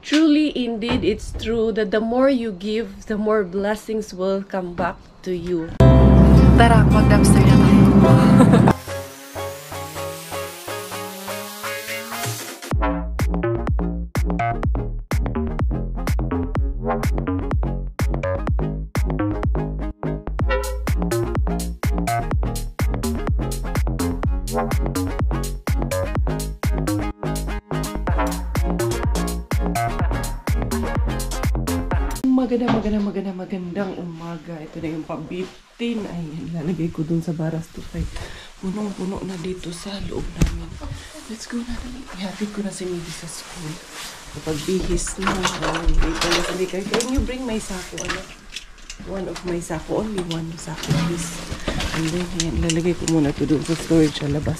Truly, indeed, it's true that the more you give, the more blessings will come back to you. Tara, mag-dumpster na tayo. Magandang umaga. Ito na yung pabitin. Ay, ilalagay ko dun sa baras to kay punong-puno na dito sa loob namin. Let's go na. Ihatid ko na si Midi sa school. Kapag bihis na. Dito na sabi kayo. Can you bring my sako? Ano? One of my sako. Only one sako, please. And then, ayan, ilalagay ko muna ito dun sa storage sa labas.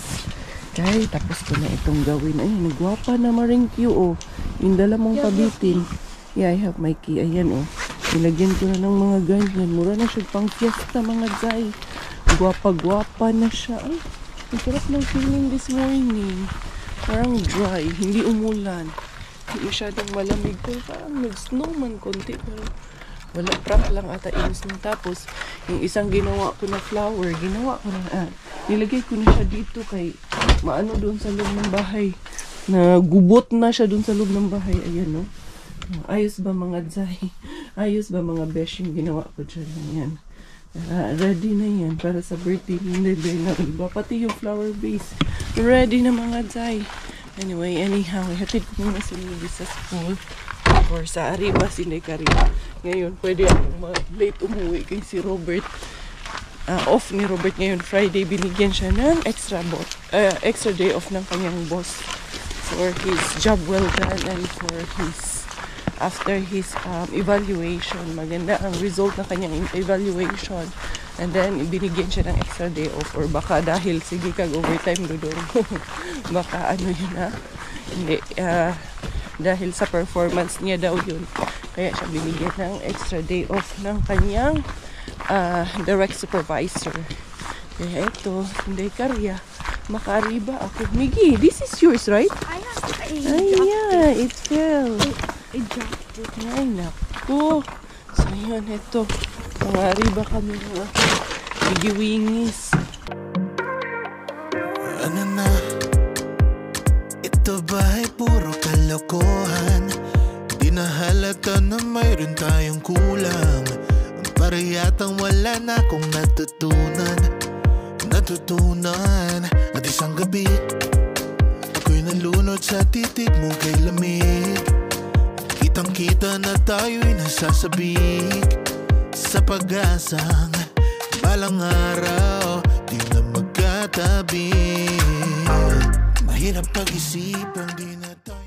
Kaya, tapos ko na itong gawin. Ay, nagwapa na maringkyo, oh. Yung dala mong pabitin. Yeah, I have my key. Ayan, oh. Nilagyan ko na ng mga ganyan. Mura na siya pang fiesta, mga zay. Gwapa-gwapa na siya. Ay, ang sarap ng feeling this morning. Parang dry. Hindi umulan. Hindi masyadong malamig. Pero parang nag-snowman konti. Pero wala, prank lang ata inis na. Tapos, yung isang ginawa ko na flower, ginawa ko na, nilagay ko na siya dito kay maano doon sa loob ng bahay. Nagubot na siya doon sa loob ng bahay. Ayan, no? Ayos ba mga zay? Ayos ba mga besh yung ginawa ko dyan? Ayan. Ready na yan para sa birthday ni Bella. Iba pati yung flower vase. Ready na mga zay. Anyway, anyhow, hatid ko muna si Midi sa school. Or sa Arriba, Sinekari. Ngayon, pwede akong late umuwi kay si Robert. Off ni Robert ngayon. Friday, binigyan siya ng extra day off ng kanyang boss. For his job well done and for his after his evaluation. Maganda ang result ng kanyang evaluation. And then, binigyan siya ng extra day off. Or baka dahil, sige kag overtime doon. Baka ano yun hindi, dahil sa performance niya daw yun. Kaya siya binigyan ng extra day off ng kanyang direct supervisor. Kaya ito, hindi karya. Maka-Arriba ako. Miggy, this is yours, right? I have yeah, it fell. I dropped it. Ay, naku. So, yun, ito. Maka-Arriba kami ng Miggy-wingis. Ano na? Ito ba ay puro kalokohan? Di na halata na mayroon tayong kulang. Para yatang wala na akong natutunan at isang gabi ako'y nalunod sa titig mo kay lamig. Kitang kita na tayo'y nasasabik sa pag-asang balang araw di na magkatabi. Mahirap pag-isipan di na tayo.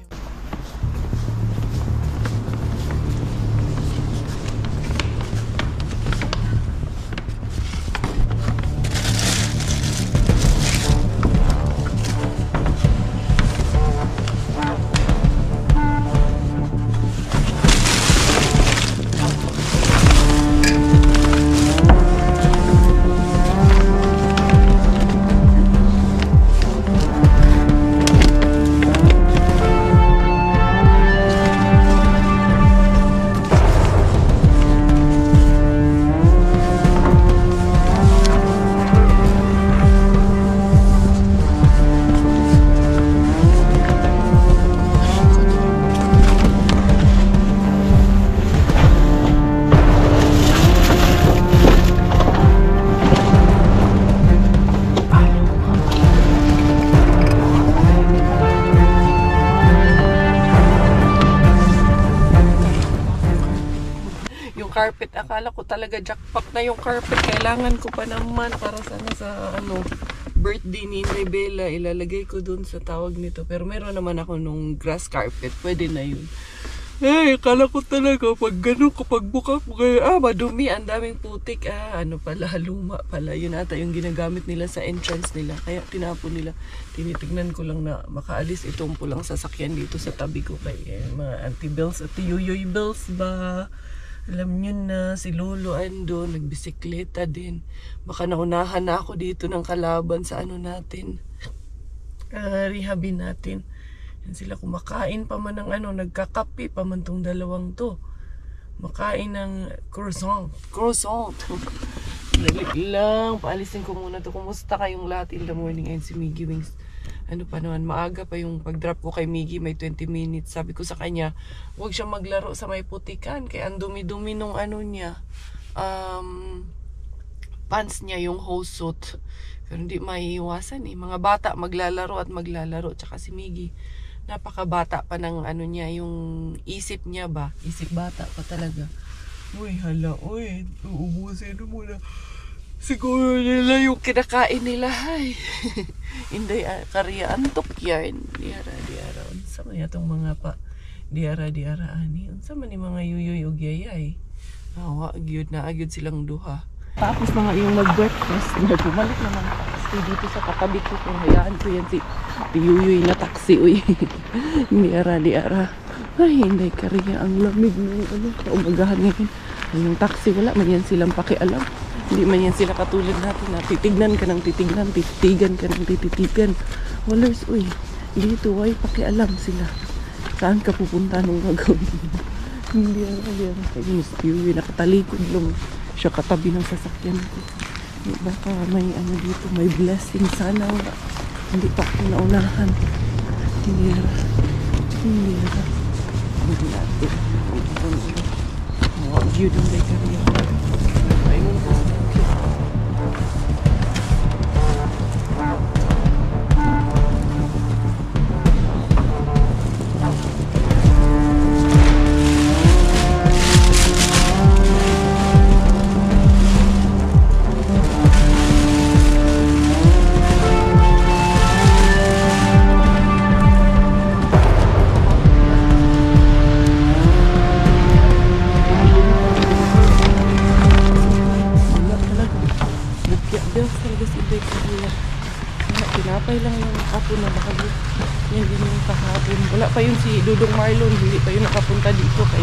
Carpet, akala ko talaga jackpot na yung carpet. Kailangan ko pa naman para sana sa birthday ni Bella. Ilalagay ko dun sa tawag nito. Pero meron naman ako nung grass carpet. Pwede na yun. Akala ko talaga pag gano'n, kapag buka po kayo, madumi, ang daming putik. Ano pala, luma pala. Yun ata yung ginagamit nila sa entrance nila. Kaya tinapon nila. Tinitignan ko lang na makaalis itong pulang sasakyan dito sa tabi ko. Kaya mga Auntie Bells at Yuyoy Bells ba? Alam nyo na, si Lolo ando, nagbisikleta din. Baka naunahan na ako dito ng kalaban sa natin. Rehabin natin. Yan sila kumakain pa man ng ano, nagkakape pa man tong dalawang to. Makain ng croissant. Croissant. Dali lang. Paalisin ko muna to. Kumusta kayong lahat in the morning? And si Miggy Wings. Ano pa naman, maaga pa yung pag-drop ko kay Miggy, may 20 minutes. Sabi ko sa kanya, huwag siya maglaro sa may putikan. Kaya ang dumi-dumi nung ano niya. Pants niya, yung hose suit. Pero hindi maiiwasan eh. Mga bata maglalaro at maglalaro. Tsaka si Miggy, napakabata pa ng ano niya, yung isip niya ba? Isip bata pa talaga. Uy, hala, uy, uubusin na muna. Siguro nila yung kinakain nila, ay. Hindi, karya, antok yan. Diara. Unsa man itong mga pa. Diara, ani. Unsa man yung mga yuyoy o giyayay. Awa, gyud na, gyud silang duha. Tapos mga yung mag-breakfast, bumalik naman kasi dito sa katabi ko. Kung hayaan ko yan si Yuyoy na taxi, uy. Diara. Ay, hindi karya, ang lamig ng ano, kaumagahan ngayon. Yung taxi, wala man yan silang pakialam. Hindi man yan sila katulad natin na titignan ka ng titignan, titigan ka ng tititigan. Walers, uy, dito ay pakialam sila. Saan ka pupunta nung gagawin? Hindi. Kaya yung nakatalikod lang siya katabi ng sasakyan ko. Baka may ano dito, may blessing sana. Hindi pa ako naunahan. Hindi natin. Ang view doon may kariya. Ayun po. Tinapay lang yung hapon na baka yan din yung kahapon. Wala pa yun si Dudong Marlon, hindi pa yun nakapunta dito kay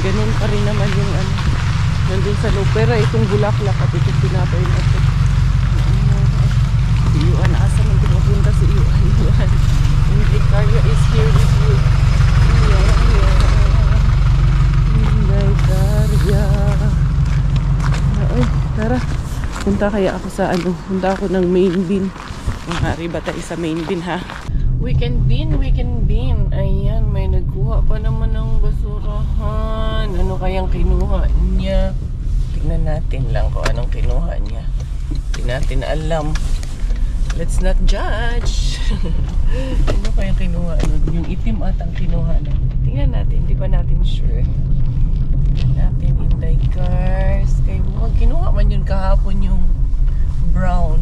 ganun pa rin naman yung ano nandun sa loob. Pero itong bulaklak at itong tinapay na ito si Yuan, asa man pumunta si Yuan. Hindi, Karya is here with you. Hindi, Karya. Ay, tara, punta kaya ako sa ano, punta ako ng main bin. Mahari ba tayo sa main bin, ha? We can bin. Ayan, may nagkuha pa naman ng basurahan. Ano kayang kinuha niya? Tingnan natin lang kung anong kinuha niya. Hindi natin alam. Let's not judge. Ano kayang kinuha? Yung itim atang kinuha na. Tingnan natin, di ba natin sure? Tingnan natin, Inday Cars. Kaya kinuha man yun kahapon yung brown.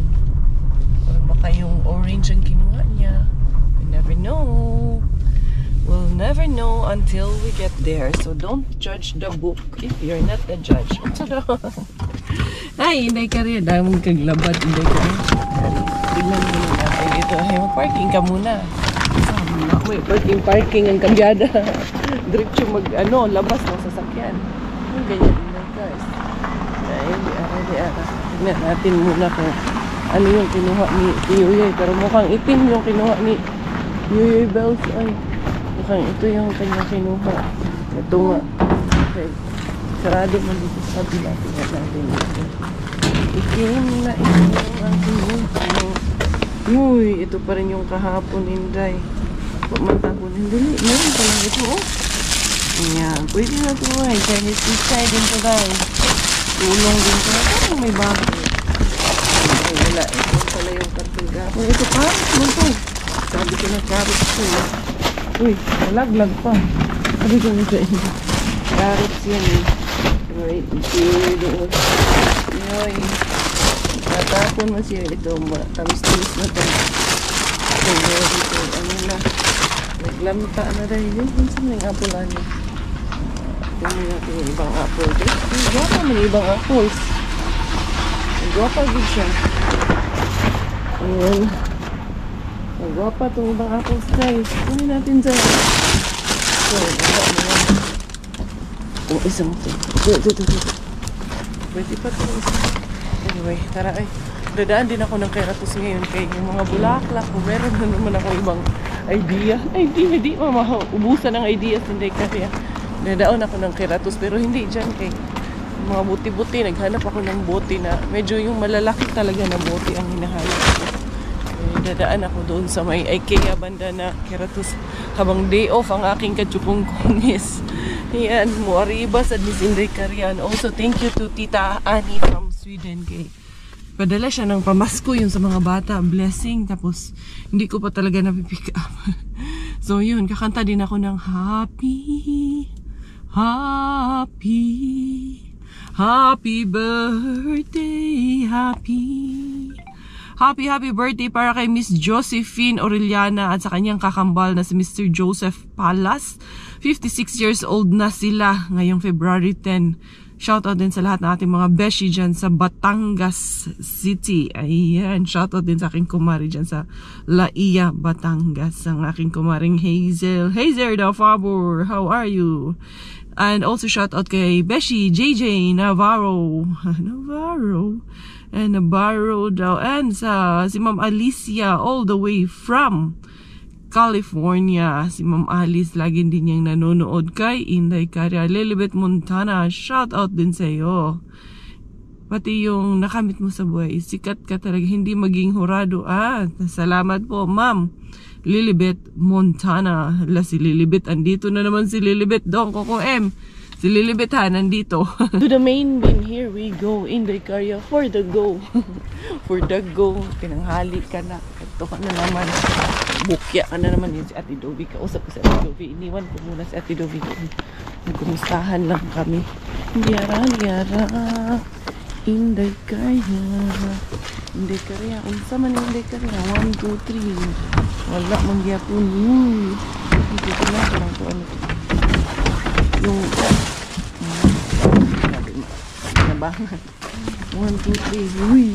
Or baka yung orange ang kinuha niya. We never know. We'll never know until we get there. So don't judge the book if you're not the judge. Ay, Inday ka rin. Dahil mong kaglabat, Inday ka rin. Tingnan mo natin dito. Ay, mag-parking ka muna. May parking ang kambyada. Diretso labas ng sasakyan. Ang ganyan, Inday guys. Ay, di-ara. Tingnan natin muna kung ano yung kinuha ni Yuyoy. Pero mukhang itim yung kinuha ni Yuyoy Bells. Ay, mukhang ito yung kanyang kinuha. Ito nga. Okay. Sarado man dito sa kabila. Tingnan natin dito. Itim na itim ang kinuha. Uy, ito pa rin yung kahapon, Inday. Pamantapon. Hindi. Meron pa lang ito, oh. Ayan. Pwede na ito, ay. Chinese inside din ito, guys. Tulong din ito. Parang may bago. Ay, wala. Ito pala yung karton gapon. Ito pa. Ano to? Sabi ko na carrots ko. Uy, malaglag pa. Sabi ko na sa inyo. Carrots yan eh. Right. Yoy. Tatapon mo siya. Ito, tamis-tamis na ito. Ito, ano na. Naglamta na rin yun. Saan yung apple ano? Tingnan natin yung ibang apple. Gwapa man yung ibang apples. Gwapa din siya. Ayan. Gwapa itong ibang apples guys. Tingnan natin dyan. So, wala mo yan. Itong isang ito. Ito. Pwede pa itong isang. Anyway, tara ay. Dadaan din ako ng keratos ngayon kay yung mga bulaklak. Kung meron na naman ako ibang idea. Hindi mama, ubusan ng ideas, hindi kaya. Nadaon ako ng keratos, pero hindi dyan kay mga buti-buti. Naghanap ako ng bote na medyo yung malalaki talaga na bote ang hinahanap ko. Dadaan ako doon sa may IKEA banda na keratos habang day off ang aking katsupong kongis. Yan, muariba sa Miss Inday Carian. Also, thank you to Tita Annie from Sweden kay padala siya ng pamasko yun sa mga bata, blessing, tapos hindi ko pa talaga napipick up. So yun, kakanta din ako ng happy birthday, happy birthday para kay Miss Josephine Orellana at sa kanyang kakambal na si Mr. Joseph Palas. 56 years old na sila ngayong February 10. Shoutout din sa lahat ng ating mga beshi dyan sa Batangas City. Ayan, shoutout din sa aking kumari dyan sa Laia, Batangas. Ang aking kumaring Hazel. Hazel da Favor, how are you? And also shoutout kay Beshi JJ Navarro. Navarro daw. And sa si Ma'am Alicia all the way from California. Si Ma'am Alice lagi din niyang nanonood kay Inday Caria. Lilibet Montana, shout out din sa iyo. Pati yung nakamit mo sa buhay, sikat ka talaga, hindi maging hurado. Salamat po Ma'am Lilibet Montana. Si Lilibet, andito na naman si Lilibet dong Coco M. Si Lilibet ha, nandito. To the main bin, here we go. Inday Caria for the go. For the go. Pinanghali ka na. Ito ka na naman. Bukya ka na naman yun si Ate Dovi. Kausap ko si Ate Dovi. Iniwan ko muna si Ate Dovi. Nagkumustahan lang kami. Yara. Inday Caria. Inday Caria. Unsa man Inday Caria. 1, 2, 3. Wala mangyapon. Hindi ko na. Parang ko ano. Yung nabangan. 1, 2, 3. Huy.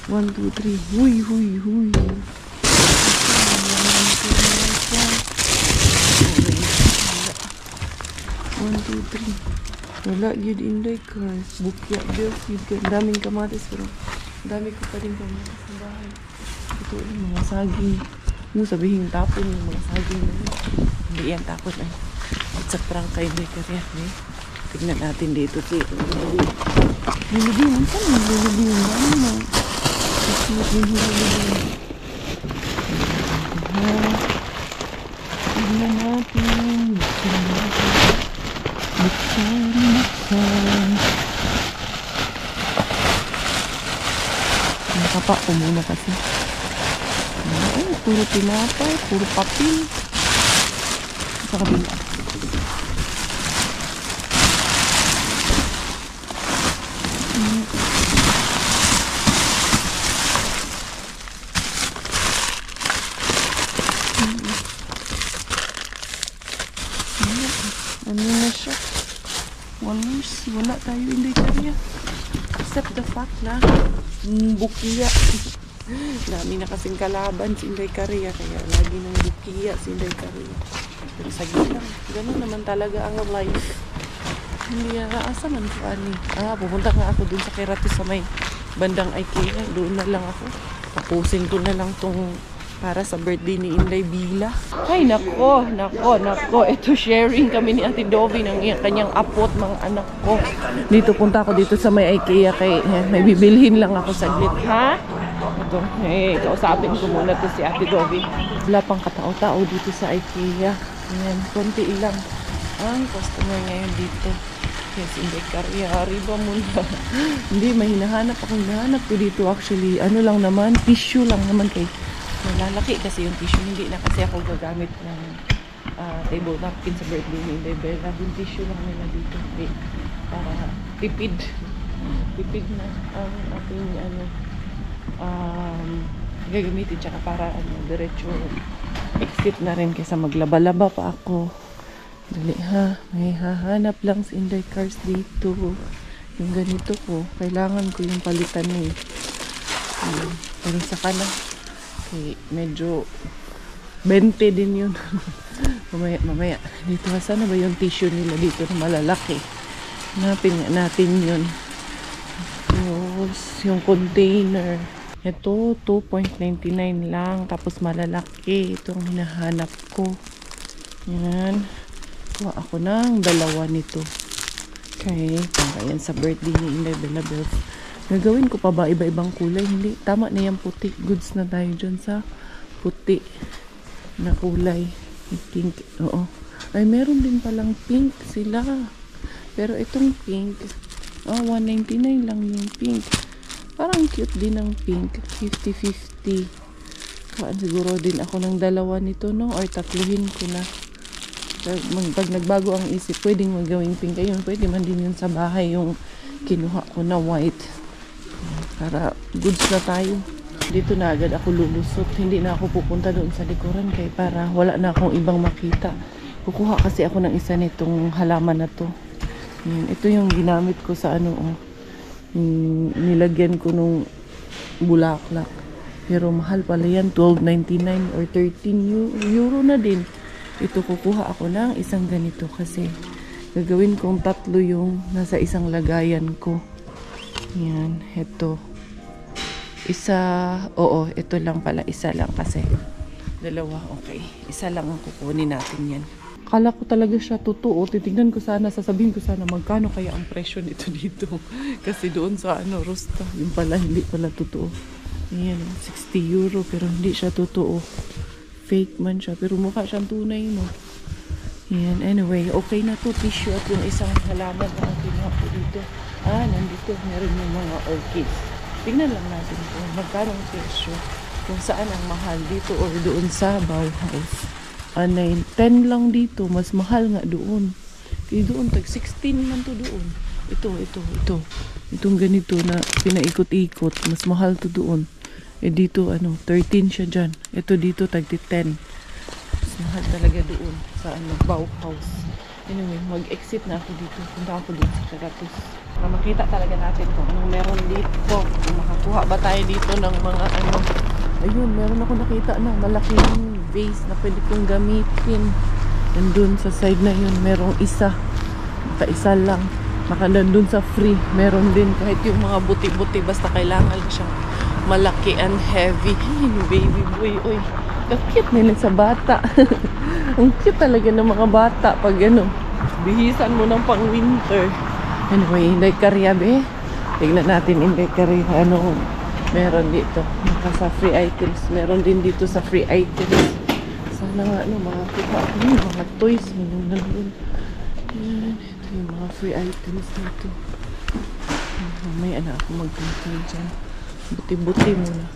1, 2, 3. Huy. 1, 2, 3. Wala yun Inday cars. Bukya bills yun. Daming kamatis pero dami ko pa rin kamatis sa bahay. Ito yung mga saging. Yung sabihin tapon yung mga saging na yun. Hindi yan tapon ay. At sa prank kay Inday Caria. Tignan natin dito. Lilibin. Saan yung lilibin? Ano mo? Tignan natin. Buksan. Nakapa ko muna kasi. Puro tinapay, puro papel. Sa kabila. Ano na siya? Wala tayo Inday Caria. Except the fact na bukiya. Dami na kasing kalaban si Inday Caria. Kaya lagi nang bukiya si Inday Caria. Pero saglit lang. Ganun naman talaga ang life. Hindi asa man ko ani. Pupunta nga ako dun sa Keratos sa may bandang IKEA. Doon na lang ako. Tapusin ko na lang tong para sa birthday ni Inday Bila. Ay, nako. Ito sharing kami ni Ate Dovi ng kanyang apot, mga anak ko. Dito, punta ako dito sa may IKEA kay may bibilhin lang ako saglit. Ha? Ito, kausapin ko muna to si Ate Dovi. Wala pang katao-tao dito sa IKEA. Ayan, konti ilang ang customer ngayon dito. Yes, Inday Caria, riba muna. Hindi, may hinahanap akong hinahanap ko dito actually. Ano lang naman, tissue lang naman kay malalaki kasi yung tissue. Hindi na kasi ako gagamit ng table napkin sa birthday ni Inday Bella. Yung tissue lang nila dito. Okay. Para tipid na ang ating gagamitin. Tsaka para diretso exit na rin kaysa maglaba-laba pa ako. Dali ha. May hahanap lang si Inday Cars dito. Yung ganito ko. Kailangan ko yung palitan eh. Pero saka na. Okay, medyo 20 din yun. mamaya. Dito, sana ba yung tissue nila dito na malalaki? Hanapin nga natin yun. Yung container. Ito, 2.99 lang. Tapos malalaki. Itong hinahanap ko. Yan. Kuha ako ng 2 nito. Okay. Para yan sa birthday ni Inday Bella Bells. Gagawin ko pa ba iba-ibang kulay? Hindi. Tama na yung puti. Goods na tayo dyan sa puti na kulay. Pink. Oo. Ay, meron din palang pink sila. Pero itong pink, 199 lang yung pink. Parang cute din ng pink. 50-50. Kaan siguro din ako ng 2 nito, no? Or 3 ko na. Pag nagbago ang isip, pwedeng magawing pink. Ayun, pwede man din yun sa bahay yung kinuha ko na white. Para goods na tayo. Dito na agad ako lulusot. Hindi na ako pupunta doon sa likuran kaya para wala na akong ibang makita. Kukuha kasi ako ng isa nitong halaman na to. Yan. Ito yung ginamit ko sa nilagyan ko nung bulaklak. Pero mahal pala yan, 12.99 or 13 euro na din. Ito kukuha ako ng isang ganito kasi gagawin kong 3 yung nasa isang lagayan ko. Yan, ito. Ito lang pala, isa lang kasi 2, okay. Isa lang ang kukunin natin yan. Kala ko talaga siya totoo. Titignan ko sana, sasabihin ko sana magkano kaya ang presyo nito dito. Kasi doon sa Rosta, yung pala, hindi pala totoo. Ayan, 60 euro pero hindi siya totoo. Fake man siya, pero mukha siyang tunay mo. Ayan, anyway, okay na to. Tissue at yung isang halaman na kinuha ko dito. Nandito, meron yung mga orchids. Tingnan lang natin kung magkano ang presyo. Kung saan ang mahal dito or doon sa Bauhaus. 10 lang dito, mas mahal nga doon. Kaya doon, tag 16 man to doon. Ito. Itong ganito na pinaikot-ikot, mas mahal to doon. Dito, 13 siya dyan. Ito dito, tag 10. Mas mahal talaga doon sa Bauhaus. Anyway, mag-exit na ako dito. Punta ako dito sa Karatis. Para makita talaga natin kung anong meron dito. Kung makakuha ba tayo dito ng mga Ayun, meron ako nakita na malaking vase na pwede kong gamitin. And dun sa side na yun, merong isa. Isa lang. Nandun sa free. Meron din kahit yung mga buti-buti. Basta kailangan siyang malaki and heavy. Hey, baby boy. Oy, kakit nila sa bata. Ang cute talaga ng mga bata. Pag bihisan mo ng pang winter. Anyway, Inday Karyabe. Tignan natin Inday Karyabe. Meron dito. Sa free items. Meron din dito sa free items. Sana nga, mga kuha ko yung mga toys. Nandun. Yan. Ito yung mga free items dito. May ako mag-control dyan. Buti-buti muna.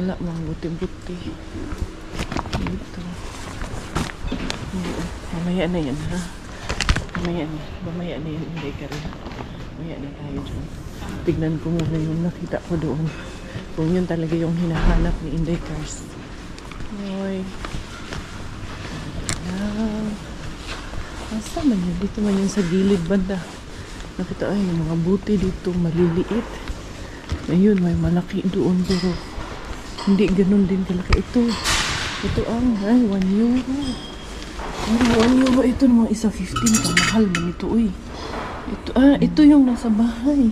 Wala mga buti-buti. Dito. Mamaya na yan, ha? Mamaya na yan. Hindi ka rin. Mamaya na tayo dyan. Tignan ko muna yung nakita ko doon. Kung yun talaga yung hinahanap ni Inday Cars. Oy. Asa man yun? Dito man yun sa gilid banda. Nakita ay yung mga buti dito maliliit. Ayun, may malaki doon pero hindi ganun din kalaki. Ito ang 1 euro. 1 euro ito naman isa 15 mahal man ito uy. Ito yung nasa bahay.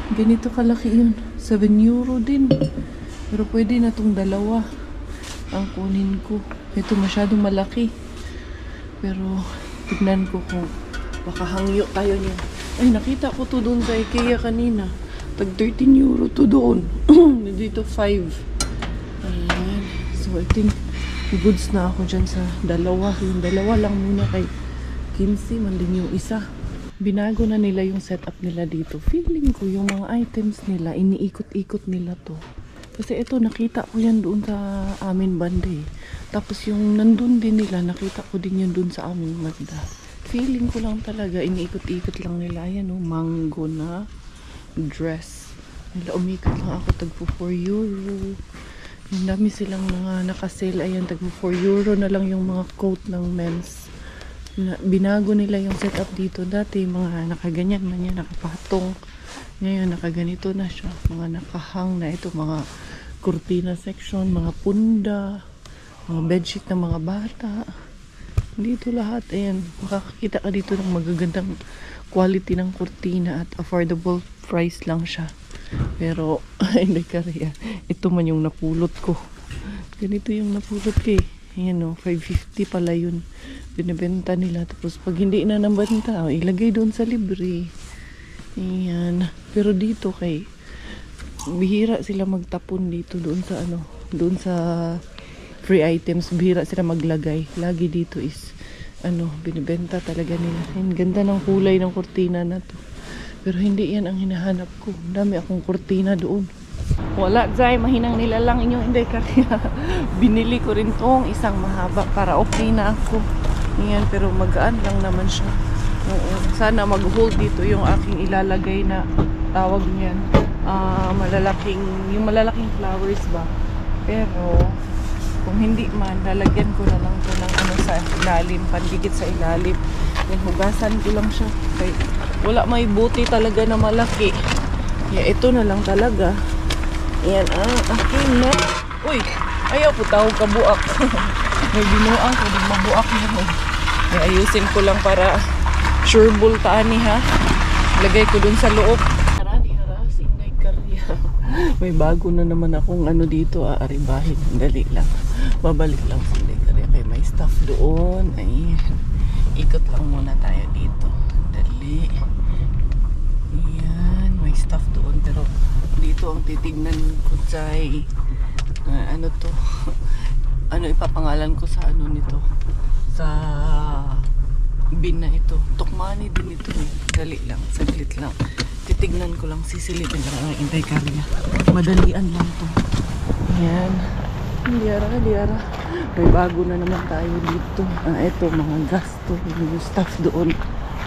Ganito kalaki yun. 7 euro din. Pero pwede na itong 2 ang kunin ko. Ito masyadong malaki. Pero tignan ko kung makahangyo tayo niya. Ay, nakita ko to doon sa IKEA kanina. Tag 13 euro to doon. Dito 5. Ayan. So I think goods na ako dyan sa 2. Yung 2 lang muna kay 15 man din yung isa. Binago na nila yung setup nila dito. Feeling ko yung mga items nila, iniikot-ikot nila to. Kasi ito, nakita ko yan doon sa amin banda. Tapos yung nandun din nila, nakita ko din yan doon sa amin banda. Feeling ko lang talaga, iniikot-ikot lang nila. Ayan mango na dress. Nila umikot lang ako, tagpo 4 euro. Yung dami silang mga nakasale. Ayan, tagpo 4 euro na lang yung mga coat ng men's. Binago nila yung setup dito. Dati mga nakaganyan man yan, nakapatong. Ngayon nakaganito na siya. Mga nakahang na ito, mga kurtina section, mga punda, mga bedsheet ng mga bata. Dito lahat, ayan, makakakita ka dito ng magagandang quality ng kurtina at affordable price lang siya. Pero, hindi kaya. Ito man yung napulot ko. Ganito yung napulot ko eh. Ayan o, 550 pala yun. Binibenta nila. Tapos pag hindi na nabenta, ilagay doon sa libre. Ayan. Pero dito kay, bihira sila magtapon dito doon sa ano, doon sa free items. Bihira sila maglagay. Lagi dito is, ano, binibenta talaga nila. Ang ganda ng kulay ng kurtina na to. Pero hindi yan ang hinahanap ko. Dami akong kurtina doon. Wala, Zay. Mahinang nila lang inyo. Hindi, kaya binili ko rin tong isang mahaba para okay na ako. Yan, pero magaan lang naman siya. Oo, sana mag-hold dito yung aking ilalagay na tawag niyan. Yung malalaking flowers ba. Pero, kung hindi man, lalagyan ko na lang ito ng ano sa ilalim, pandikit sa ilalim. Yan, hugasan ko lang siya. Okay. Wala may buti talaga na malaki. Yeah, ito na lang talaga. Yan, akin na. Uy, ayaw po tawag kabuak. May binuang ko, di mabuak na. Ayusin ko lang para sure bultaan ni ha. Lagay ko dun sa loob. Harani, sinay karya. May bago na naman akong ano dito, aaribahin. Dali lang. Babalik lang sinay karya. Kaya may stuff doon. Ayan. Ikot lang muna tayo dito. Dali. Ayan. May stuff doon. Pero dito ang titignan ko say ano to. Ano ipapangalan ko sa ano nito. Sa bin na ito. Tukmani din ito eh. Dali lang. Saglit lang. Titignan ko lang. Sisilipin lang ang intay karya. Madalian lang to. Ayan. Liara. May bago na naman tayo dito. Ito mga gasto. Yung staff doon.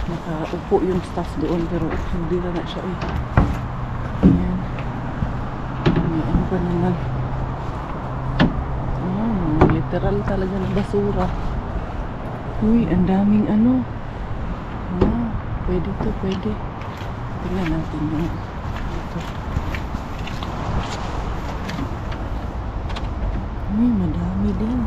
Nakaupo yung staff doon. Pero hindi na siya eh. Ayan. Ayan pa naman. Literal talaga ng basura. Uy, ang daming ano. Pwede to, pwede. Tingnan natin yung ito. Uy, madami din.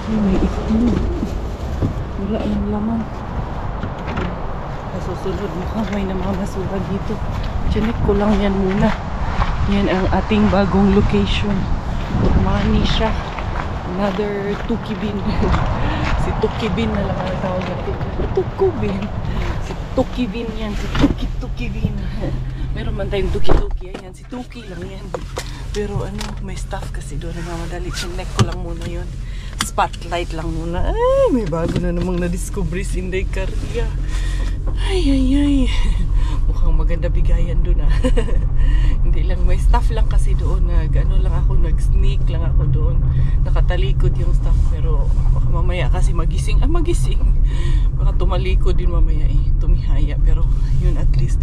Uy, may itlog. Wala yung laman. Susunod mukhang may namamasura dito. Chinek ko lang yan muna. Yan ang ating bagong location. Tukmani siya. Another Tukibin. Si Tukibin na lang ang tawag natin. Tukubin. Si Tukibin yan. Si Tukibin. Meron man tayong Tuki-Tuki. Ayan, si Tuki lang yan. Pero ano, may staff kasi doon. Nagmamadali. Chinek ko lang muna yun. Spotlight lang muna. Ay, may bago na namang na-discovery si Inday Karya. Ay. Mukhang maganda bigayan doon ah. Hindi lang, may staff lang kasi doon. Nag-sneak lang ako doon. Nakatalikod yung staff. Pero baka mamaya kasi magising. Baka tumalikod din mamaya eh. Tumihaya. Pero yun, at least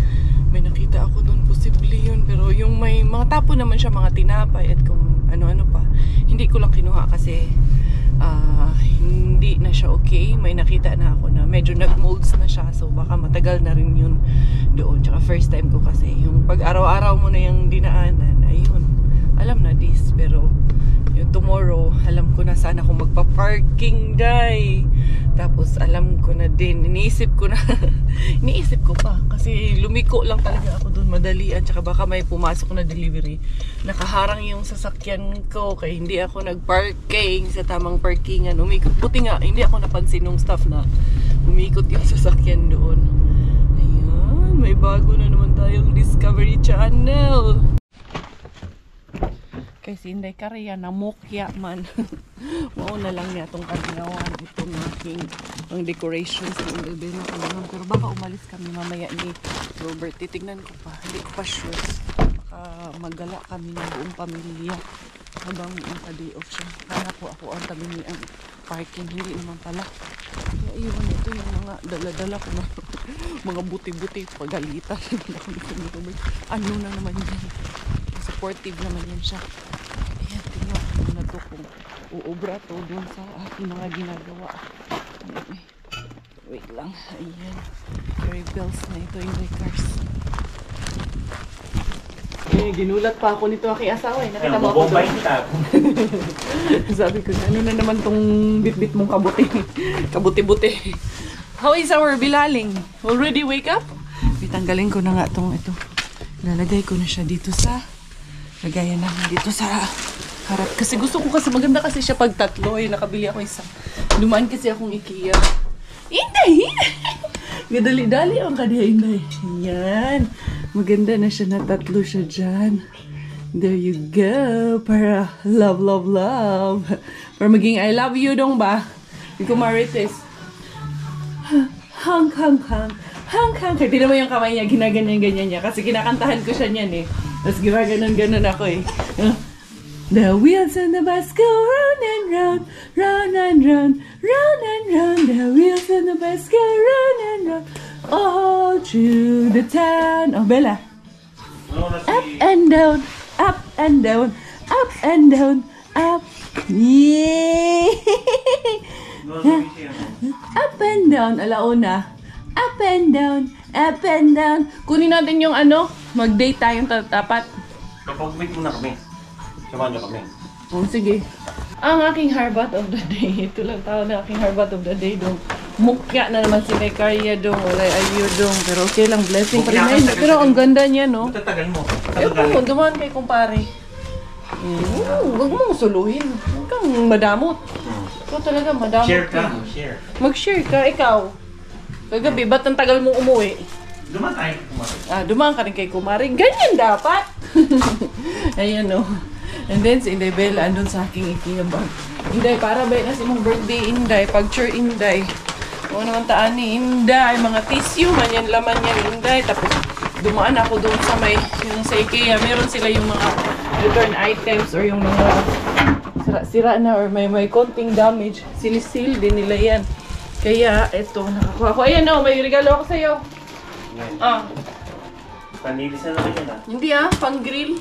may nakita ako doon. Posible yun. Pero yung may mga tapo naman siya, mga tinapay at kung ano-ano pa. Hindi ko lang kinuha kasi hindi na siya okay. May nakita na ako na medyo nag-molds na siya. So baka matagal na rin yun doon. Tsaka first time ko kasi yung pag araw-araw mo na yung dinaanan, ayun, alam na this. Pero yung tomorrow, alam ko na sana kung magpa-parking day. Tapos alam ko na din, iniisip ko pa kasi lumiko lang talaga ako doon, madalian, tsaka baka may pumasok na delivery, nakaharang yung sasakyan ko kaya hindi ako nag-parking sa tamang parkingan. Umikot, buti nga hindi ako napansin ng staff na umikot yung sasakyan doon. Ayan, may bago na naman tayong Discovery Channel. Kasi Inday Karya na mukya man. Mauna lang niya itong kaginawan. Itong aking decorations ng Elbena ko naman. Pero baka umalis kami mamaya ni Robert. Titignan ko pa. Hindi ko pa sure. Baka magala kami ng buong pamilya. Habang naka-day off siya. Kaya ako ang tabi niya ang parking. Hindi naman pala. Kaya iwan ito yung mga dala-dala ko na mga buti-buti. Pagalitan. Ano na naman yan. Supportive naman yan siya. Ayan, tingnan ko muna ito kung uubra to doon sa aking mga ginagawa. Wait lang. Ayan. Carry bells na ito yung cars. Ginulat pa ako nito aking asawa eh. Nakita mo ako doon. Sabi ko, ano na naman tong bit-bit mong kabuti. Kabuti-buti. How is our bilaling? Already wake up? Bitanggalin ko na nga ito. Lalagay ko na siya dito sa lagayan namin dito sa harap. Kasi gusto ko kasi maganda kasi siya pag tatlo. Ay, nakabili ako isa. Dumaan kasi akong IKEA. Inday! Gadali-dali ang kadiya, Inday. Yan. Maganda na siya na tatlo siya dyan. There you go. Para love, love, love. Para maging I love you dong ba? Ikaw Marites. Hang, hang, hang. Hang, hang. Kaya tinan mo yung kamay niya, ginaganyan-ganyan niya. Kasi kinakantahan ko siya niyan eh. Tapos ginaganon-ganon ako eh. The wheels on the bus go round and round, round and round, round and round. The wheels on the bus go round and round, all through the town. Oh, Bella. Up and down, up and down, up and down, up. Yeah. Up and down, alauna. Up and down, up and down. Kunin natin yung ano, mag-date tayong tapat. Kapag-wait muna kami. Samahan niyo kami. Oh, sige. Ang aking harbat of the day. Ito lang tao na aking harbat of the day dong. Mukya na naman si Mekarya dong. Wala ayo dong. Pero okay lang, blessing pa rin. Pero ang ganda niya, no? Tatagal mo. Ewan, dumaan kay kumpare. Huwag mong suluhin. Huwag kang madamot. Ikaw talaga madamot. Share ka. Share. Mag-share ka, ikaw. Kagabi, ba't ang tagal mong umuwi? Dumaan tayo. Dumaan ka rin kay kumare. Ganyan dapat. Ayan, no. And then, si Inday Bella, andun sa aking IKEA bag. Inday, para ba na si mong birthday, Inday. Pag-sure, Inday. Kung naman taan ni Inday, mga tissue man yan, laman yan, Inday. Tapos, dumaan ako doon sa may, yung sa IKEA. Meron sila yung mga return items or yung mga sira-sira na or may konting damage. Sinisil din nila yan. Kaya, eto, nakakuha ko. Ayan, no, may regalo ako sa'yo. Panilis na naman yan, Hindi pang grill.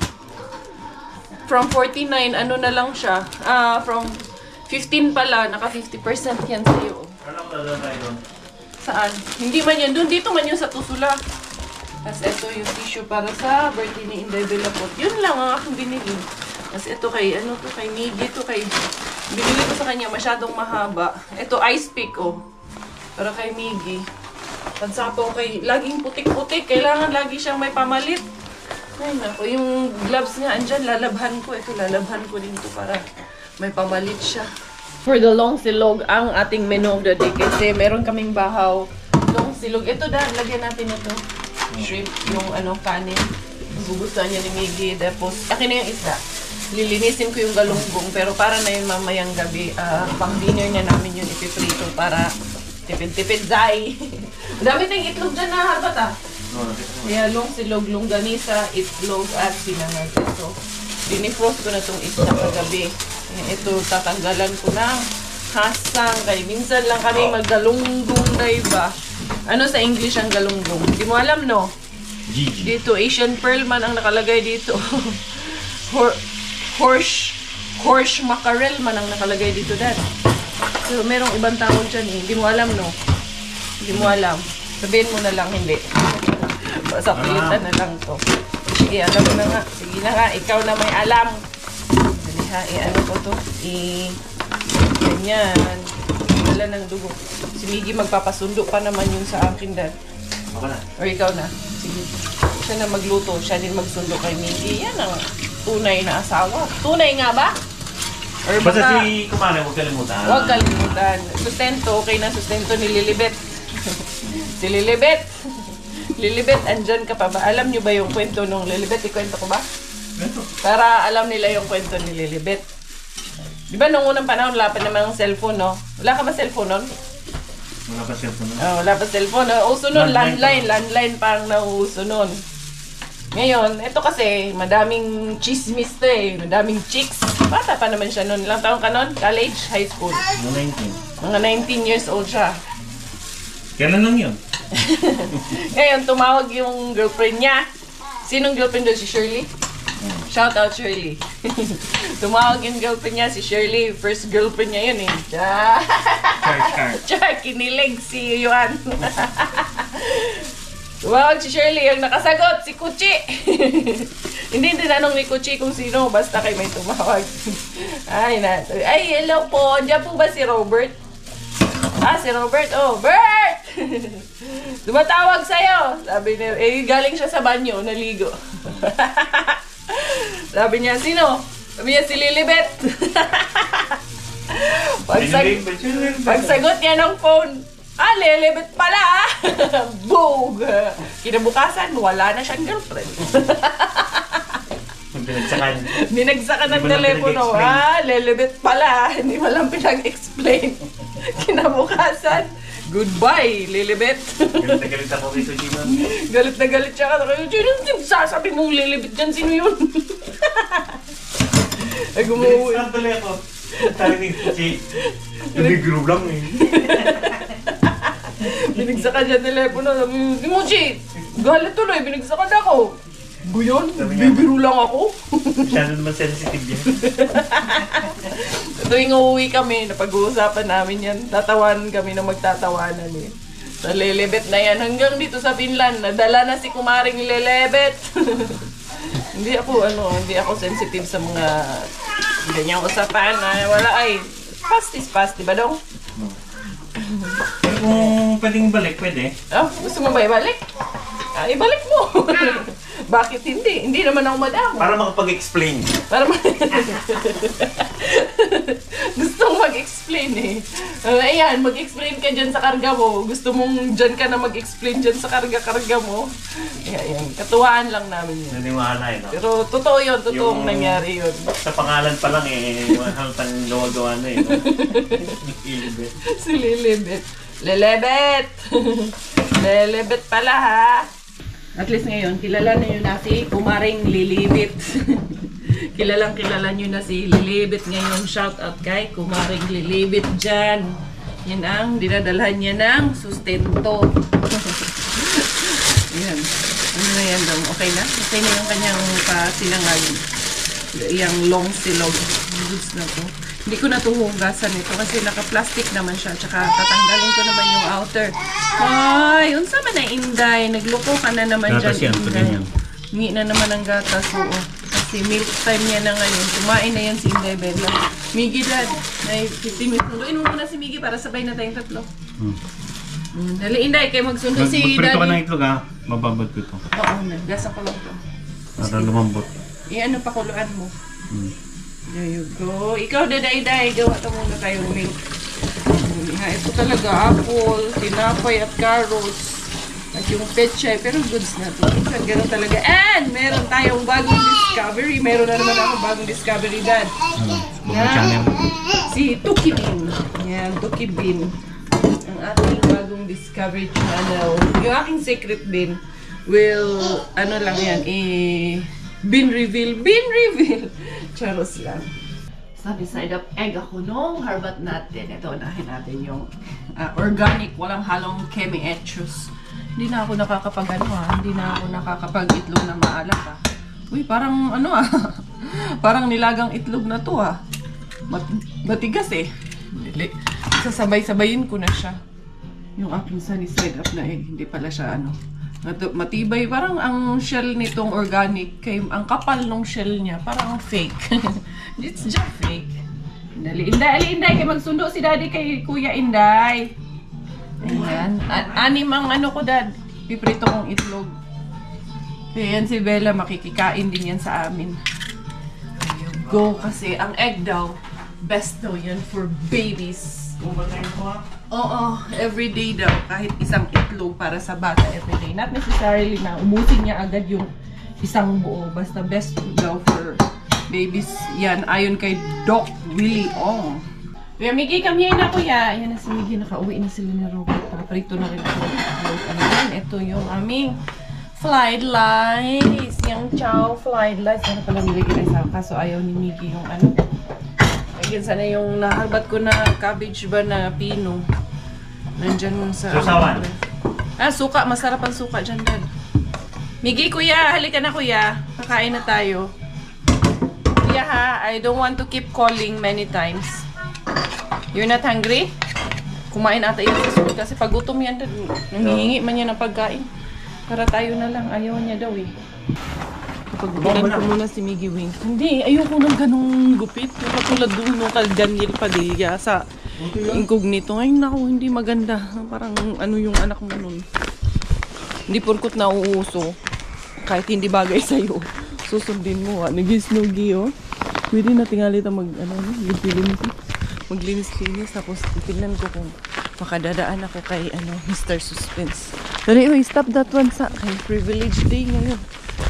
From 49, ano na lang siya. From 15 pala, naka 50% yan sa'yo. Ano ko dadaan tayo doon? Saan? Hindi man yan. Doon, dito man yun sa Tusula. Tapos ito yung tissue para sa birthday ni Inday Bellapot. Yun lang ang aking binili. Tapos ito kay, ano to, kay Miggy to, kay... Binili ko sa kanya, masyadong mahaba. Ito, ice pick, para kay Miggy. Pansapaw kay, laging putik-putik. Kailangan lagi siyang may pamalit. Ay nako, yung gloves nga andyan, lalabhan ko. Ito, lalabhan ko din ito para may pamalit siya. For the long silog, ang ating menu of the day. Kasi meron kaming bahaw. Long silog. Ito lagyan natin ito. Shrimp, yung kanin. Gugustuhan niya ni Miggy. Tapos, akin na yung isda. Lilinisin ko yung galunggong. Pero para na yung mamayang gabi, pang dinner niya namin yun ipiprito para tipid-tipid zay. Dami tayong itlog dyan na harbat Kaya silog, longganisa, itlog at sinangag. Ito, dinifrost ko na itong isda kagabi. Ito, tatanggalan ko ng hasang. Kaya minsan lang kami maggalunggong na iba. Ano sa English ang galunggong? Hindi mo alam, no? Gigi. Dito, Asian pearl man ang nakalagay dito. Horse mackerel man ang nakalagay dito, Dad. So, merong ibang tawag dyan eh. Hindi mo alam, no? Hindi mo alam. Sabihin mo na lang, hindi. Sa pilitan na lang to. Sige, alam mo na nga. Sige na nga, ikaw na may alam. Dali ha, ano ko to? Ganyan. Wala ng dugo. Si Miggy magpapasundo pa naman yun sa akin, Dad. Ako na. Or ikaw na. Sige. Siya na magluto. Siya din magsundo kay Miggy. Yan ang tunay na asawa. Tunay nga ba? Or Basta si kumare, huwag kalimutan. Huwag kalimutan. Sustento, okay na sustento ni Lilibet. Si Lilibet. Lilibet, andyan ka pa ba? Alam niyo ba yung kwento nung Lilibet? Ikwento ko ba? Para alam nila yung kwento ni Lilibet. Di ba nung unang panahon, wala pa namang cellphone, no? Wala ka ba cellphone nun? Wala pa cellphone nun? Wala pa cellphone. Uso nun, landline pang nauuso nun. Ngayon, ito kasi, madaming chismis to eh. Madaming chicks. Bata pa naman siya nun. Ilang taon ka nun? College? High school? Mga 19. Mga 19 years old siya. Kailan lang yun? Ngayon, tumawag yung girlfriend niya. Sinong girlfriend doon? Si Shirley? Shout out, Shirley. Tumawag yung girlfriend niya, si Shirley. First girlfriend niya yun eh. Char, kinilig si Yuan. Tumawag si Shirley, ang nakasagot, si Kuchi. Hindi tinanong ni Kuchi kung sino, basta kay may tumawag. Ay, hello po. Diyan po ba si Robert? Si Robert. Oh, Bert! Tumatawag sa'yo. Sabi niya, galing siya sa banyo, naligo. Sabi niya, sino? Sabi niya, si Lilibet. Pagsagot niya ng phone, Lilibet pala ah. Boog! Kinabukasan, wala na siyang girlfriend. Binagsakan ng telepono. Lilibet pala. Hindi mo lang pinag-explain. Kinabukasan, goodbye, Lilibet. Galit na galit ako kay Sujima. Galit na galit siya ka. Sino sasabi mong Lilibet dyan? Sino yun? Ay, gumuwi. Binagsakan tuloy ako. Sabi ni Suji, nabigro lang eh. Binagsakan niya telepono. Sabi ni Muji, galit tuloy. Binagsakan ako. Guyon, bibiro lang ako. Masyado naman sensitive yan. Tuwing uuwi kami, napag-uusapan namin yan. Tatawan kami na magtatawanan eh. Sa Lilibet na yan. Hanggang dito sa Finland, nadala na si kumaring Lilibet. Hindi ako sensitive sa mga ganyang usapan. Wala ay, past is past, diba dong? Pero kung pwedeng balik, pwede. Gusto mo ba ibalik? Ibalik mo. Bakit hindi? Hindi naman ako madamo. Para makapag-explain. Gustong mag-explain eh. Ayan, mag-explain ka dyan sa karga mo. Gusto mong dyan ka na mag-explain dyan sa karga mo. Ayan, katuwaan lang namin yun. Naniwala eh, no? Pero totoo yun, totoong nangyari yun. Sa pangalan pa lang eh, haltang gawa-gawa na eh, no? Lilibet. Si Lilibet. Lilibet! Lilibet pala ha! At least ngayon, kilala na yun na si kumaring Lilibet. Kilala nyo na si Lilibet ngayon. Shout out kay kumaring Lilibet dyan. Yan ang dinadalhan niya ng sustento. Yan. Ano na yan daw? Okay na? Okay na yung kanyang pasilangan. Yung long silog. Goods na to. Hindi ko na hugasan ito kasi naka-plastic naman siya. Tsaka tatanggalin ko naman yung outer. Ay, unsa man na Inday. Nagloko ka na naman gatas dyan, yan, Inday. Hingi na naman ang gatas. Oo. Kasi milk time niya na ngayon. Kumain na yan si Inday Bella. Miggy, Dad. May 15 minutes. Sunduin mo muna si Miggy para sabay na tayong tatlo. Dali, Inday. Kayo magsundo si Daddy. Magprito ka ng itlog ha. Mababad ko ito. Oo, naggasan ko lang ito. Para lumambot. Ano pa kuluan mo? There you go. Ikaw, Daday, gawa ito muna tayong milk. Ito talaga, apple, tinapay at carrots. At yung pechay, pero goods na ito. Ganun talaga. And meron tayong bagong discovery. Meron na naman akong bagong discovery, Dad. Bagong channel. Si Tuki Bean. Yan, Tuki Bean. Ang ating bagong discovery channel. Yung aking secret bin will, lang yan, Bean reveal. Charos lang. Sabi side of egg ako nung harbat natin. Ito, unahin natin yung organic, walang halong chemi-etchus. Hindi na ako hindi na ako nakakapag-itlog na maalat Uy, parang parang nilagang itlog na to matigas eh. Sasabay-sabayin ko na siya. Yung aking sunny side up na egg, hindi pala siya matibay. Parang ang shell nitong organic, ang kapal ng shell niya, parang fake. It's just fake. Dali, Inday, kay magsundo si Daddy kay Kuya Inday. Ayan. Anim ang ko, Dad. Piprito kong itlog. Kaya yan si Bella, makikikain din yan sa amin. There you go. Kasi ang egg daw, best daw yan for babies. Oo, everyday daw. Kahit isang itlog para sa bata everyday. Not necessarily na umusin niya agad yung isang buo. Basta best daw for babies. Yan, ayon kay Doc Willie Ong. Kuya Miggy, come here na kuya. Ayan na si Miggy. Nakauwi na sila ni Robert. Paprito na rin ako. Ito yung aming fried rice. Yung chow fried rice. Ano pala nilagay sa kaso ayaw ni Miggy yung Again, sana yung naharbat ko na cabbage ba na pino. Nandyan sa... Susawan. Suka. Masarap ang suka dyan, Dad. Miggy, kuya. Halika na, kuya. Kakain na tayo. Kuya, ha? I don't want to keep calling many times. You're not hungry? Kumain ata yun sa school kasi pag gutom yan, Dad. Nangihingi man yan ng pagkain. Para tayo na lang. Ayaw niya daw eh. Kapag-gupitan ko muna si Miggy Wing. Hindi, ayoko ng ganong gupit. Yung katulad doon nung kay Daniel Padilla sa Incognito. Ay, naku, hindi maganda. Parang ano yung anak mo nun. Hindi porkot nauuso. Kahit hindi bagay sa'yo. Susundin mo, ha. Nag-snoogie, oh. Pwede na tingali ito maglinis-linis. Tapos, tingnan ko kung makadadaan ako kay, Mr. Suspense. Pero anyway, stop that one sa kay Privilege Day ngayon.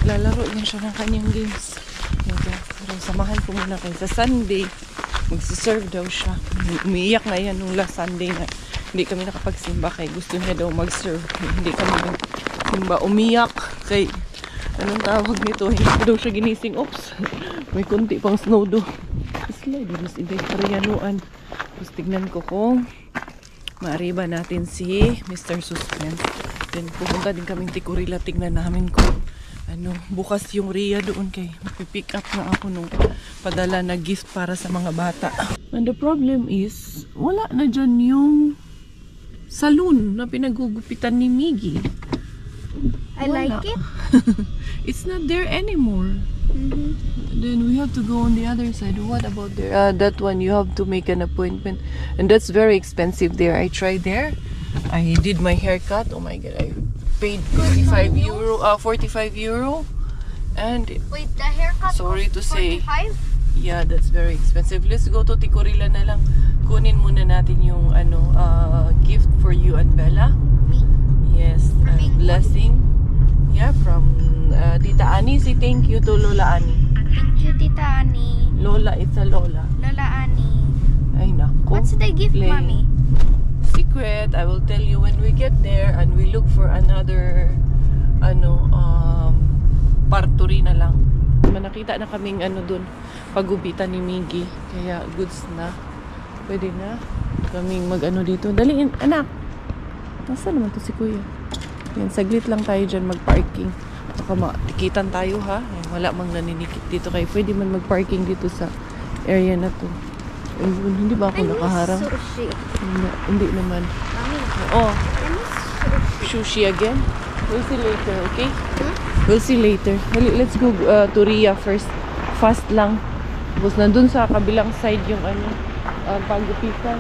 Lalaro niya siya ng kanyang games. Pero samahan ko muna kayo sa Sunday. Magsiserve daw siya. Umiiyak nga yan nung last Sunday na hindi kami nakapagsimba kay gusto niya daw mag-serve. Hindi kami magsimba. Umiyak kay anong tawag nito. Hindi ko daw siya ginising. Oops. May konti pang snow do. Slide. Mas ibig pariyanuan. Tapos tignan ko kung maariba natin si Mr. Suspense. Then pupunta din kaming Tikurila. Tignan namin kung bukas yung Ria doon kay mapipick up na ako nung padala na gift para sa mga bata. And the problem is, wala na dyan yung saloon na pinagugupitan ni Miggy. I like it. It's not there anymore. Then we have to go on the other side. What about there? That one you have to make an appointment. And that's very expensive there. I tried there. I did my haircut. Oh my god, I paid 45 euro, 45 euro. And Wait, the haircut sorry to was say, 45? yeah, that's very expensive. Let's go to Tikurila na lang. Kunin muna natin yung gift for you and Bella. Me? Yes, From blessing. Yeah, from Tita Ani. Say thank you to Lola Ani. Thank you, Tita Ani. Lola, it's a Lola. Lola Ani. Ay nako. What's the gift, Play. Mommy? Secret. I will tell you when we get there and we look for another parturi na lang. Nakita na kaming dun pagubitan ni Miggy. Kaya goods na. Pwede na kaming dito. Daliin, anak. Nasaan naman to si Kuya? Yan, saglit lang tayo dyan mag-parking. Baka matikitan tayo, ha? Wala mang naninikit dito kayo. Pwede man mag-parking dito sa area na to. Ayun, hindi ba ako nakaharang? Sushi. Hindi naman. Mommy, Oh, I miss sushi. sushi again. We'll see later, okay? We'll see later. Let's go to Ria first. Fast lang. Tapos nandun sa kabilang side yung pagupitan.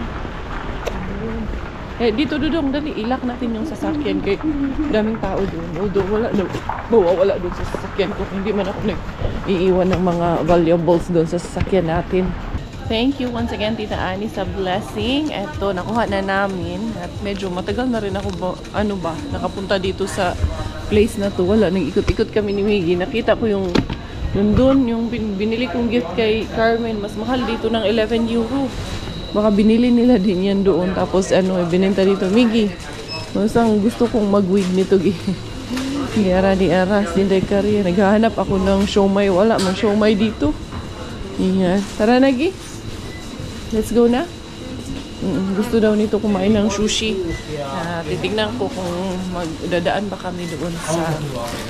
Dito dudong, dali. Ilak natin yung sasakyan kay daming tao doon. Although wala doon sa sasakyan ko. Hindi man ako nag-iiwan ng mga valuables doon sa sasakyan natin. Thank you once again, Tita Ani, sa blessing. Eto, nakuha na namin. At medyo matagal na rin ako nakapunta dito sa place na to. Wala, nag-ikot-ikot kami ni Miggy. Nakita ko yung doon, yung binili kong gift kay Carmen. Mas mahal dito ng 11 euro. Baka binili nila din yan doon. Tapos binenta dito. Miggy, masang gusto kong mag-wig nito. Di ara, sinday kari. Naghahanap ako ng siomay. Wala man siomay dito. Yan. Tara na, Gi. Let's go na. Gusto daw nito kumain ng sushi. Titignan ko kung magdadaan ba kami doon sa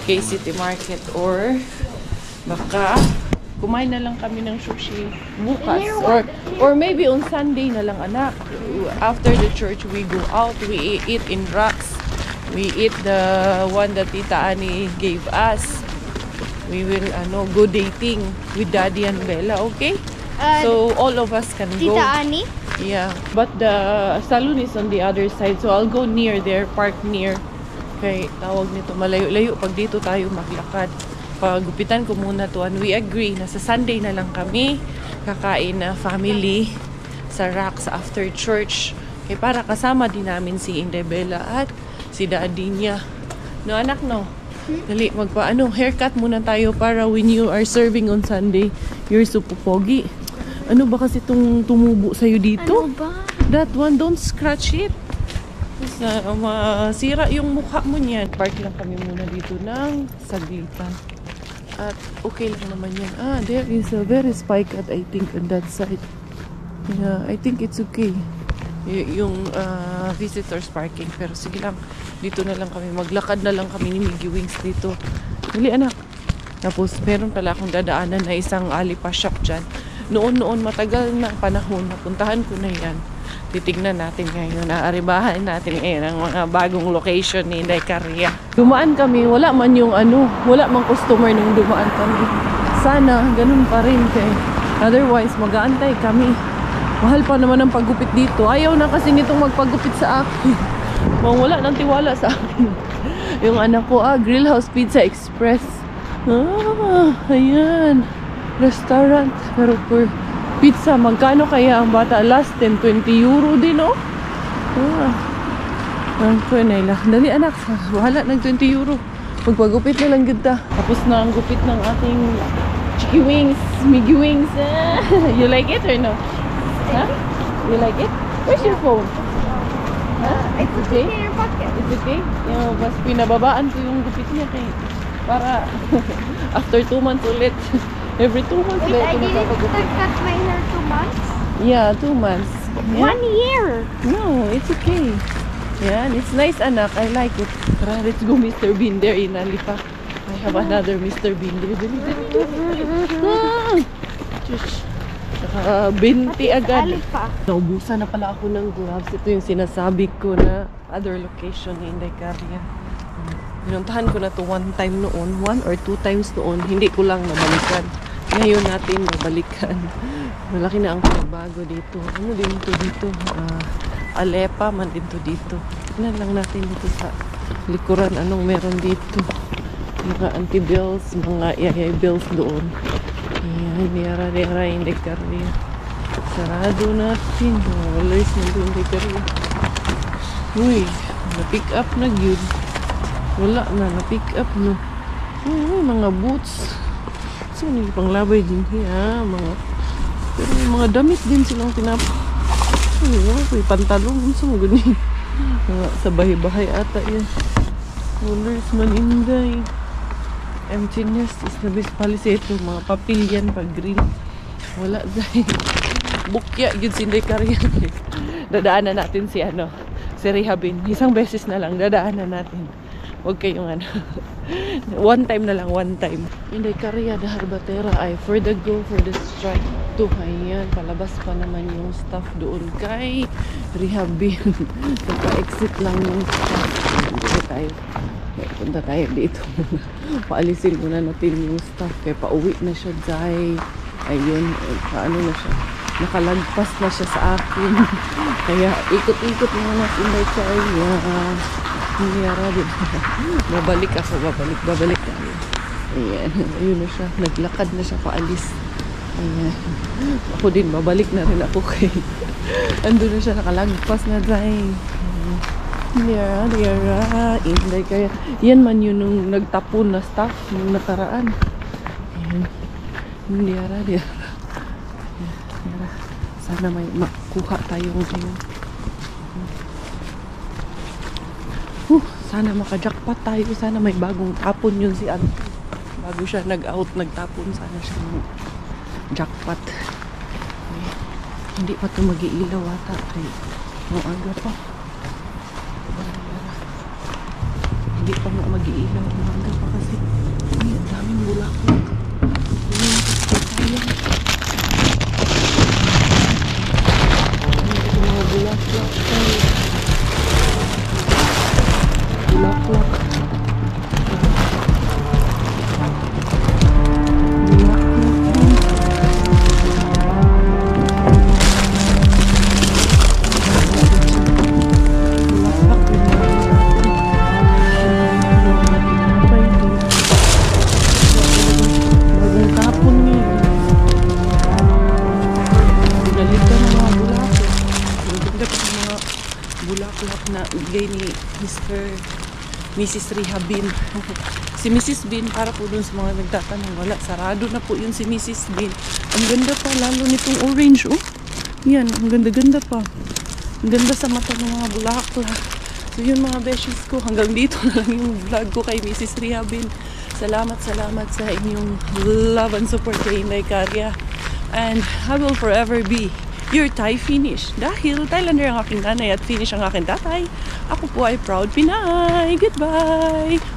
K-City Market or baka kumain na lang kami ng sushi bukas or maybe on Sunday na lang, anak. After the church we go out, we eat in Rocks. We eat the one that Tita Ani gave us. We will go dating with Daddy and Bella, okay? So all of us can go. Tita Ani? Yeah, but the saloon is on the other side, so I'll go near there, park near. Kay tawag nito malayo-layo pag dito tayo maglakad. Pagupitan ko muna to, and we agree na sa Sunday na lang kami kakain na family sa Rocks after church. Kaya para kasama din namin si Inday Bella at si Daddy niya. No, anak, no? Dali, haircut muna tayo para when you are serving on Sunday, you're super pogi. Ano ba kasi itong tumubo sa'yo dito? Ano ba? That one, don't scratch it. Masira yung mukha mo niyan. Park lang kami muna dito ng saglitan. At okay lang naman yan. There is a very spike at I think on that side. Yeah, I think it's okay. Yung visitors parking. Pero sige lang, dito na lang kami. Maglakad na lang kami ni Miggy Wings dito. Dali, anak. Tapos meron pala akong dadaanan na isang alipa shop dyan. Noon matagal na panahon, napuntahan ko na yan. Titignan natin ngayon, naaribahan natin ngayon ang mga bagong location ni Inday Caria. Dumaan kami, wala man customer nung dumaan kami. Sana, ganun pa rin kay. Otherwise, mag-aantay kami Mahal pa naman ang paggupit dito. Ayaw na kasi nitong magpagupit sa akin. Wala ng tiwala sa akin. Yung anak ko, Grill House Pizza Express. Ayan. Restaurant. Pero per pizza, magkano kaya ang bata? Last 10, 20 euro din, oh. Ang ko, Naila. Dali, anak. Wala ng 20 euro. Magpagupit na lang ganda. Tapos na ang gupit ng ating chicky wings. Miggy wings. You like it or no? Huh? You like it? Where's your phone? Huh? It's okay in your pocket. It's okay? Yung mas pinababaan ko yung gupit niya kay para after 2 months ulit. Every 2 months Wait, ulit I ako didn't nagpapagupit. cut my hair 2 months. Yeah, 2 months. Yeah? 1 year. No, it's okay. Yeah, it's nice, anak. I like it. Tara, let's go, Mr. Bean there in Alipa. I have another Mr. Bean there. Shush. 20 agad. Alipa. Naubusan na pala ako ng gloves. Ito yung sinasabi ko na other location ni Inday Caria. Pinuntahan ko na to 1 time noon, 1 or 2 times noon. Hindi ko lang nabalikan. Ngayon natin mabalikan. Malaki na ang pagbago dito. Ano din to dito? Alepa man din to dito. Tignan lang natin dito sa likuran. Anong meron dito? Mga anti-bills, mga iyay bills doon. Ayan, niyara, hindi Caria. Sarado natin. Walis na doon, hindi Caria. Uy, na-pick up na yun. Wala na, na-pick up na. Mga boots. So, hindi panglabay din siya. Pero mga damit din silang may pantalong. So, ganyan. Sa bahay-bahay ata yan. Colors maninday. Emptiness is the best policy. Ito, mga papilyan pag green. Wala dahil. Bukya, yun si Inday Caria. Dadaanan natin si Rehabin. Isang beses na lang, dadaanan natin. Huwag kayong 1 time na lang, 1 time. Inday Caria, dahar batera ay for the go, for the strike. Ito, ayan, palabas pa naman yung staff doon kay Rehabin. Nagpa-exit lang yung staff. Punta tayo dito. Paalisin muna natin yung staff. Kaya pauwi na siya, Jai. Ayun, paano na siya. Nakalagpas na siya sa akin. Kaya ikot-ikot muna si Inday Caria. Nangyara din. Babalik ako, babalik tayo. Ayan, ayun na siya. Naglakad na siya paalis. Ayan. Ako din, babalik na rin ako kay ando na siya, nakalagpas na dahil. Nangyara. Inday Caria. Yan man yun nung nagtapon na staff nung nakaraan. Ayan. Nangyara. Sana may makuha tayo ngayon. Sana maka-jackpot tayo. Sana may bagong tapon yun si Auntie. Bago siya nag-out, nagtapon. Sana siya jackpot. Hindi pa ito mag-iilaw ata. Ang aga pa. Hindi pa nga mag-iilaw. Ang aga pa kasi. Ay, ang daming bulaklak. Mga bulaklak. Bulaklak. Bulaklak na bigay ni Mrs. Rehabin. Si Mrs. Bean, para po dun sa mga nagtatanong, wala, sarado na po yun si Mrs. Bean. Ang ganda pa, lalo nitong orange, oh. Yan, ang ganda-ganda pa. Ang ganda sa mata ng mga bulaklak. So yun mga beshies ko, hanggang dito na lang yung vlog ko kay Mrs. Rehabin. Salamat sa inyong love and support kay Inday Caria. And I will forever be your Thai Finnish. Dahil Thailander ang aking nanay at Finnish ang aking tatay, ako po ay proud Pinay. Goodbye!